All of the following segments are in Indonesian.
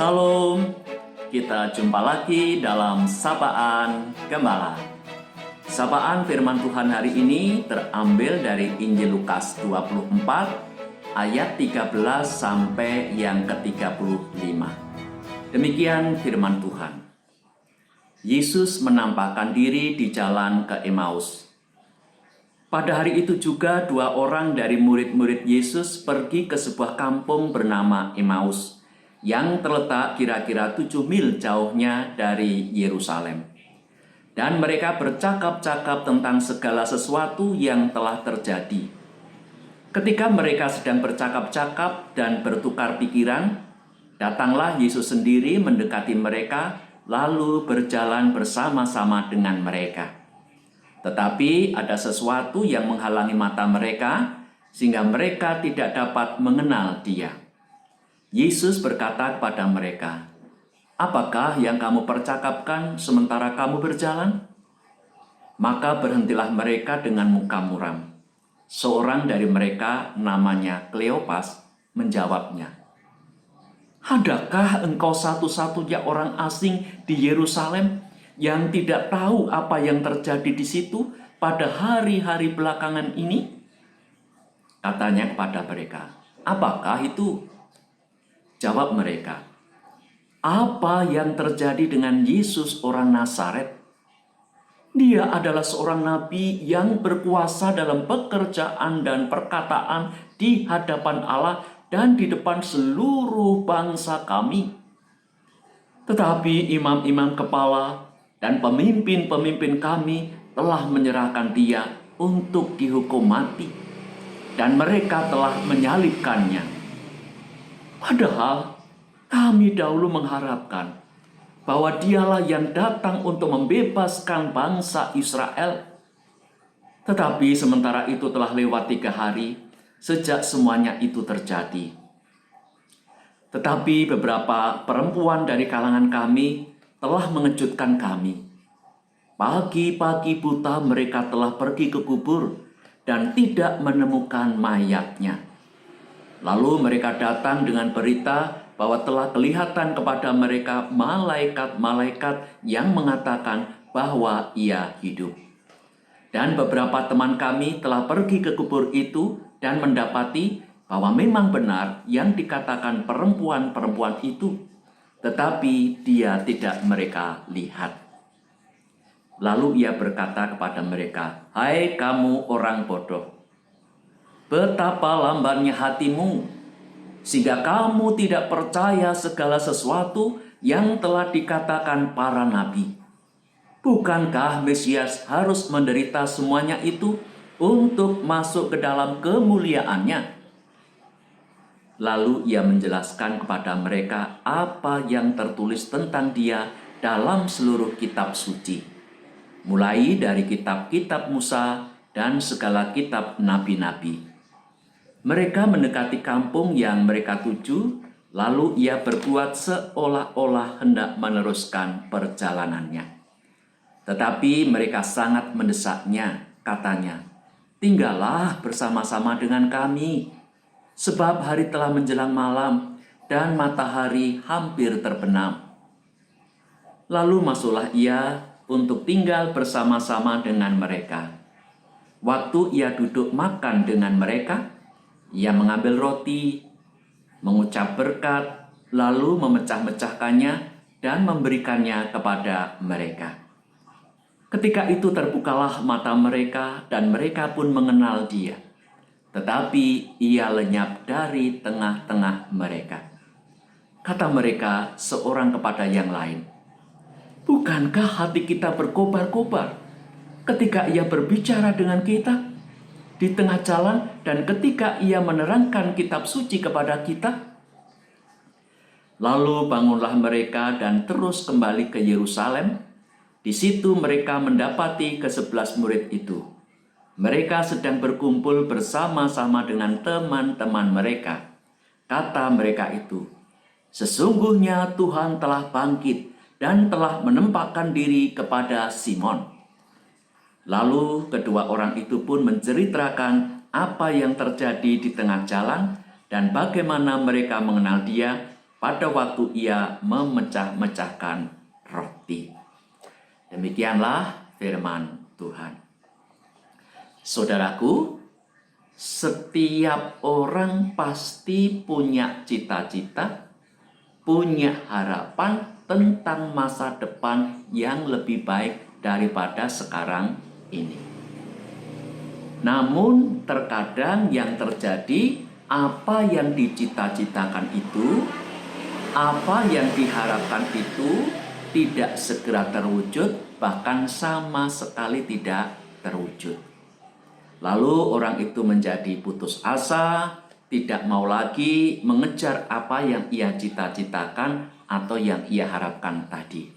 Salam, kita jumpa lagi dalam Sapaan Gembala. Sapaan firman Tuhan hari ini terambil dari Injil Lukas 24 ayat 13 sampai yang ke-35. Demikian firman Tuhan. Yesus menampakkan diri di jalan ke Emmaus. Pada hari itu juga dua orang dari murid-murid Yesus pergi ke sebuah kampung bernama Emmaus yang terletak kira-kira 7 mil jauhnya dari Yerusalem. Dan mereka bercakap-cakap tentang segala sesuatu yang telah terjadi. Ketika mereka sedang bercakap-cakap dan bertukar pikiran, datanglah Yesus sendiri mendekati mereka, lalu berjalan bersama-sama dengan mereka. Tetapi ada sesuatu yang menghalangi mata mereka, sehingga mereka tidak dapat mengenal Dia. Yesus berkata kepada mereka, "Apakah yang kamu percakapkan sementara kamu berjalan?" Maka berhentilah mereka dengan muka muram. Seorang dari mereka, namanya Kleopas, menjawabnya, "Adakah engkau satu-satunya orang asing di Yerusalem yang tidak tahu apa yang terjadi di situ pada hari-hari belakangan ini?" Katanya kepada mereka, "Apakah itu?" Jawab mereka, "Apa yang terjadi dengan Yesus orang Nazaret? Dia adalah seorang nabi yang berkuasa dalam pekerjaan dan perkataan di hadapan Allah dan di depan seluruh bangsa kami. Tetapi imam-imam kepala dan pemimpin-pemimpin kami telah menyerahkan Dia untuk dihukum mati, dan mereka telah menyalibkannya. Padahal kami dahulu mengharapkan bahwa Dialah yang datang untuk membebaskan bangsa Israel. Tetapi sementara itu telah lewat 3 hari sejak semuanya itu terjadi. Tetapi beberapa perempuan dari kalangan kami telah mengejutkan kami. Pagi-pagi buta mereka telah pergi ke kubur dan tidak menemukan mayatnya. Lalu mereka datang dengan berita bahwa telah kelihatan kepada mereka malaikat-malaikat yang mengatakan bahwa Ia hidup. Dan beberapa teman kami telah pergi ke kubur itu dan mendapati bahwa memang benar yang dikatakan perempuan-perempuan itu, tetapi Dia tidak mereka lihat. Lalu Ia berkata kepada mereka, "Hai kamu orang bodoh, betapa lambannya hatimu, sehingga kamu tidak percaya segala sesuatu yang telah dikatakan para nabi. Bukankah Mesias harus menderita semuanya itu untuk masuk ke dalam kemuliaannya?" Lalu Ia menjelaskan kepada mereka apa yang tertulis tentang Dia dalam seluruh kitab suci, mulai dari kitab-kitab Musa dan segala kitab nabi-nabi. Mereka mendekati kampung yang mereka tuju, lalu Ia berbuat seolah-olah hendak meneruskan perjalanannya. Tetapi mereka sangat mendesaknya, katanya, "Tinggallah bersama-sama dengan kami, sebab hari telah menjelang malam dan matahari hampir terbenam." Lalu masuklah Ia untuk tinggal bersama-sama dengan mereka. Waktu Ia duduk makan dengan mereka, Ia mengambil roti, mengucap berkat, lalu memecah-mecahkannya dan memberikannya kepada mereka. Ketika itu terbukalah mata mereka dan mereka pun mengenal Dia. Tetapi Ia lenyap dari tengah-tengah mereka. Kata mereka seorang kepada yang lain, "Bukankah hati kita berkobar-kobar ketika Ia berbicara dengan kita di tengah jalan dan ketika Ia menerangkan kitab suci kepada kita?" Lalu bangunlah mereka dan terus kembali ke Yerusalem. Di situ mereka mendapati ke-11 murid itu. Mereka sedang berkumpul bersama-sama dengan teman-teman mereka. Kata mereka itu, "Sesungguhnya Tuhan telah bangkit dan telah menampakkan diri kepada Simon." Lalu kedua orang itu pun menceritakan apa yang terjadi di tengah jalan dan bagaimana mereka mengenal Dia pada waktu ia memecah-mecahkan roti. Demikianlah firman Tuhan. Saudaraku, setiap orang pasti punya cita-cita, punya harapan tentang masa depan yang lebih baik daripada sekarang ini. Namun terkadang yang terjadi, apa yang dicita-citakan itu, apa yang diharapkan itu tidak segera terwujud, bahkan sama sekali tidak terwujud. Lalu orang itu menjadi putus asa, tidak mau lagi mengejar apa yang ia cita-citakan atau yang ia harapkan tadi.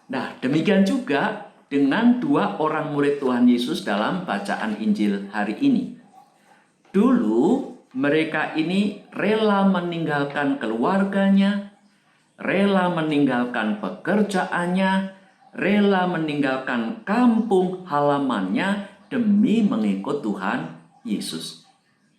Nah, demikian juga dengan dua orang murid Tuhan Yesus dalam bacaan Injil hari ini. Dulu mereka ini rela meninggalkan keluarganya, rela meninggalkan pekerjaannya, rela meninggalkan kampung halamannya demi mengikut Tuhan Yesus.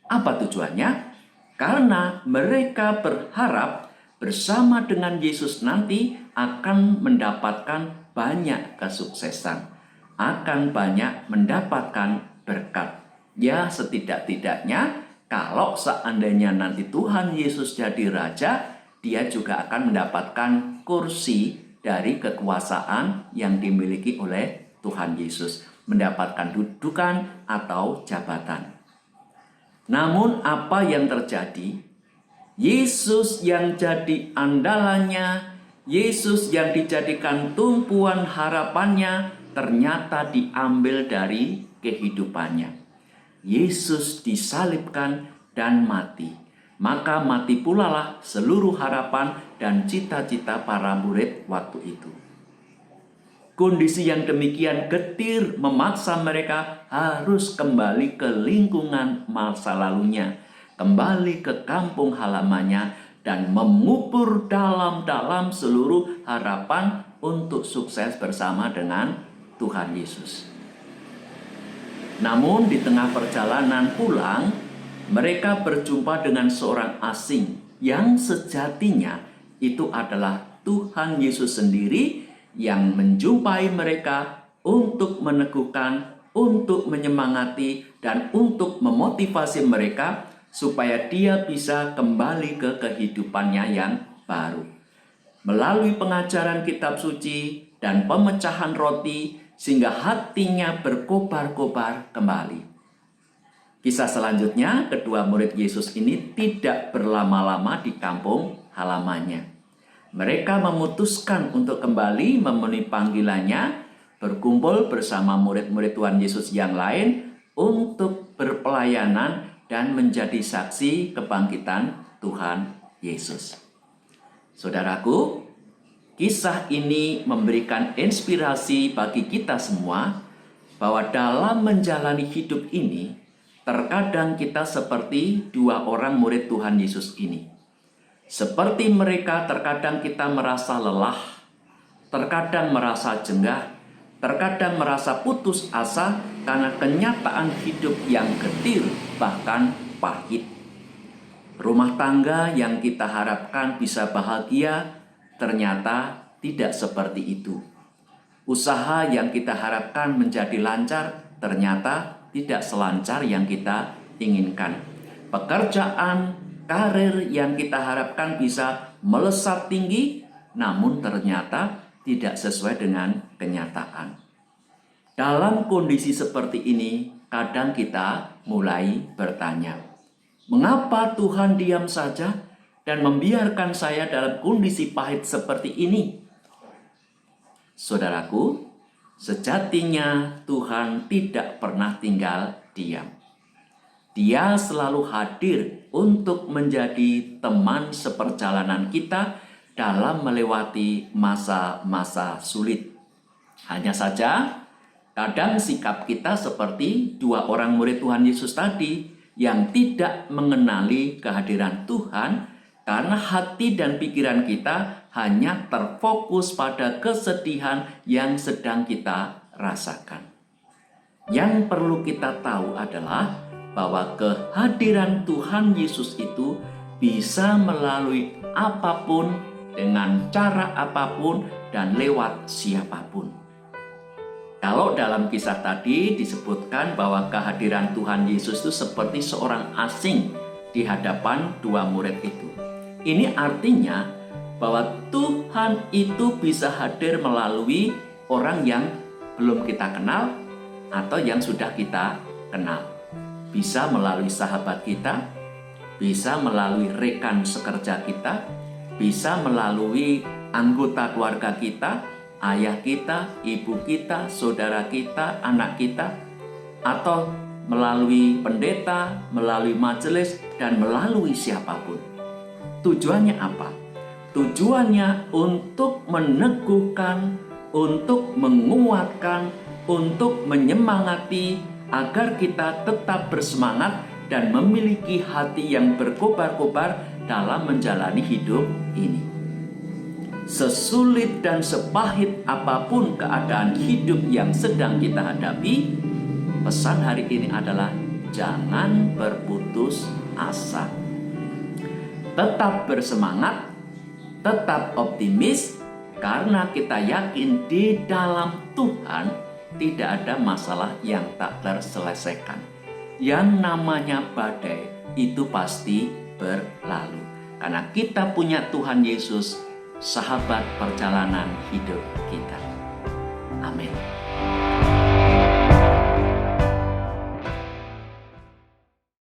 Apa tujuannya? Karena mereka berharap bersama dengan Yesus nanti akan mendapatkan banyak kesuksesan, akan banyak mendapatkan berkat. Ya, setidak-tidaknya kalau seandainya nanti Tuhan Yesus jadi raja, dia juga akan mendapatkan kursi dari kekuasaan yang dimiliki oleh Tuhan Yesus, mendapatkan dudukan atau jabatan. Namun apa yang terjadi? Yesus yang jadi andalannya, Yesus yang dijadikan tumpuan harapannya, ternyata diambil dari kehidupannya. Yesus disalibkan dan mati. Maka mati pula lah seluruh harapan dan cita-cita para murid waktu itu. Kondisi yang demikian getir memaksa mereka harus kembali ke lingkungan masa lalunya, kembali ke kampung halamannya, dan mengubur dalam-dalam seluruh harapan untuk sukses bersama dengan Tuhan Yesus. Namun di tengah perjalanan pulang, mereka berjumpa dengan seorang asing yang sejatinya itu adalah Tuhan Yesus sendiri yang menjumpai mereka untuk meneguhkan, untuk menyemangati, dan untuk memotivasi mereka supaya dia bisa kembali ke kehidupannya yang baru. Melalui pengajaran kitab suci dan pemecahan roti, sehingga hatinya berkobar-kobar kembali. Kisah selanjutnya, kedua murid Yesus ini tidak berlama-lama di kampung halamannya. Mereka memutuskan untuk kembali memenuhi panggilannya, berkumpul bersama murid-murid Tuhan Yesus yang lain untuk berpelayanan dan menjadi saksi kebangkitan Tuhan Yesus. Saudaraku, kisah ini memberikan inspirasi bagi kita semua bahwa dalam menjalani hidup ini, terkadang kita seperti dua orang murid Tuhan Yesus ini. Seperti mereka, terkadang kita merasa lelah, terkadang merasa jengah, terkadang merasa putus asa karena kenyataan hidup yang getir, bahkan pahit. Rumah tangga yang kita harapkan bisa bahagia, ternyata tidak seperti itu. Usaha yang kita harapkan menjadi lancar, ternyata tidak selancar yang kita inginkan. Pekerjaan, karir yang kita harapkan bisa melesat tinggi, namun ternyata tidak sesuai dengan kenyataan. Dalam kondisi seperti ini, kadang kita mulai bertanya, mengapa Tuhan diam saja dan membiarkan saya dalam kondisi pahit seperti ini? Saudaraku, sejatinya Tuhan tidak pernah tinggal diam. Dia selalu hadir untuk menjadi teman seperjalanan kita dalam melewati masa-masa sulit. Hanya saja, kadang sikap kita seperti dua orang murid Tuhan Yesus tadi yang tidak mengenali kehadiran Tuhan karena hati dan pikiran kita hanya terfokus pada kesedihan yang sedang kita rasakan. Yang perlu kita tahu adalah bahwa kehadiran Tuhan Yesus itu bisa melalui apapun, dengan cara apapun, dan lewat siapapun. Kalau dalam kisah tadi disebutkan bahwa kehadiran Tuhan Yesus itu seperti seorang asing di hadapan dua murid itu. Ini artinya bahwa Tuhan itu bisa hadir melalui orang yang belum kita kenal atau yang sudah kita kenal. Bisa melalui sahabat kita, bisa melalui rekan sekerja kita, bisa melalui anggota keluarga kita, ayah kita, ibu kita, saudara kita, anak kita, atau melalui pendeta, melalui majelis, dan melalui siapapun. Tujuannya apa? Tujuannya untuk meneguhkan, untuk menguatkan, untuk menyemangati agar kita tetap bersemangat dan memiliki hati yang berkobar-kobar dalam menjalani hidup ini. Sesulit dan sepahit apapun keadaan hidup yang sedang kita hadapi, pesan hari ini adalah jangan berputus asa. Tetap bersemangat, tetap optimis, karena kita yakin di dalam Tuhan tidak ada masalah yang tak terselesaikan. Yang namanya badai itu pasti berlalu. Karena kita punya Tuhan Yesus, sahabat perjalanan hidup kita. Amin.